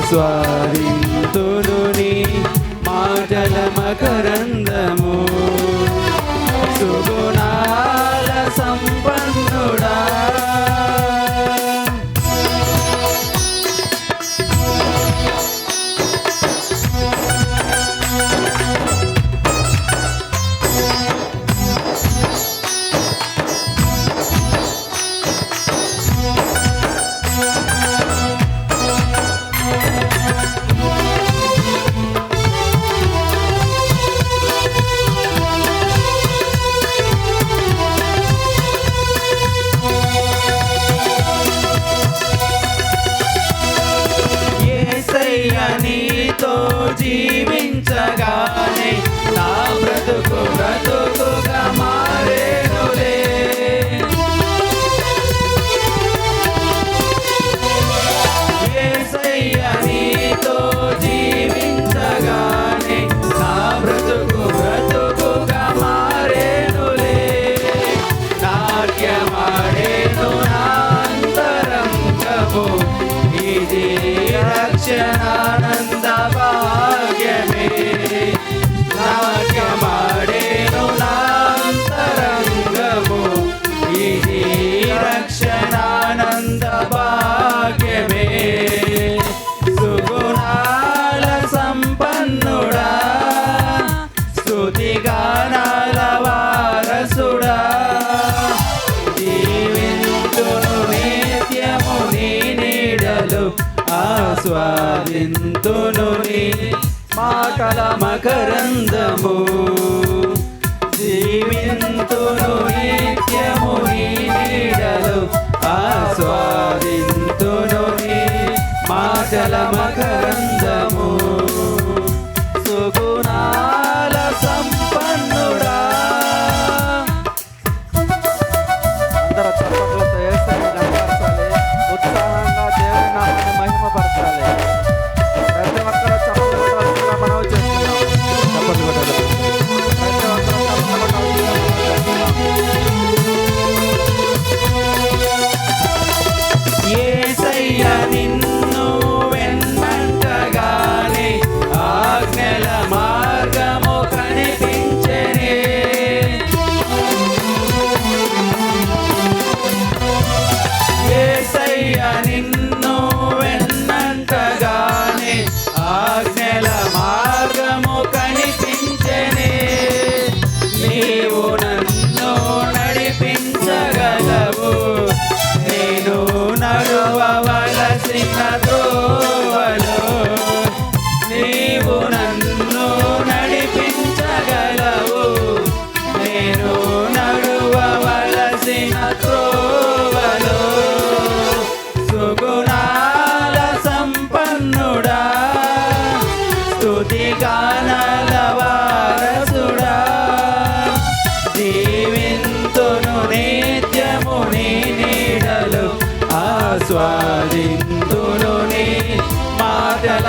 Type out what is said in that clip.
ఆస్వాదింతును నీ మాటల మకరందము సుగుణాల సంపన్నుడా నీతో జీవించగానే నా బ్రతుకు బ్రతుకుగా మారేనులే యేసయ్య నీతో జీవించగానే నా బ్రతుకు బ్రతుకుగా మారేనులే నాట్యమాడేను నా అంతరంగము ఇది రక్షణానంద భాగ్యమే నాట్యమాడేను నాంతరంగము ఇది రక్షణానంద భాగ్యమే సుగుణాల సంపన్నుడా స్తుతిగానాల వారసుడా జీవింతును నిత్యము నీ నీడలు ఆస్వాదింతును నీ మాటల మకరందము జీవింతును నిత్యము నీ నీడలు ఆస్వాదింతును నీ మాటల మకరందము సుగుణాల సంపన్నుడా అందరూ చప్పట్లతో యేసుని కనపరచాలి ఉత్సాహంగా దేవుని నామాన్ని మహిమపరచాలి ప్రతి ఒక్కరూ చప్పట్లు కొట్టాల్సిందిగా మనవి చేస్తున్నాం చప్పట్లు కొట్టాలి ప్రతి ఒక్కరూ చప్పట్లు కొట్టాల్సిందిగా మనవి చేస్తున్నాం యేసయ్య నిన్ను వెన్నంటగానే ఆజ్ఞల మార్గము కనిపించెనే యేసయ్య నిన్ను వెన్నంటగానే ఆజ్ఞల మార్గము కనిపించెనే నీవు నన్ను నడిపించగలవు నేను నడువవలసిన త్రోవలో నీవు నన్ను నడిపించగలవు నేను నడువవలసిన త్రోవలో సుగుణాల సంపన్నుడా స్తుతిగానాల వారసుడా జీవింతును నిత్యము నీ నీడలు ఆస్వాదింతును నీ మాటల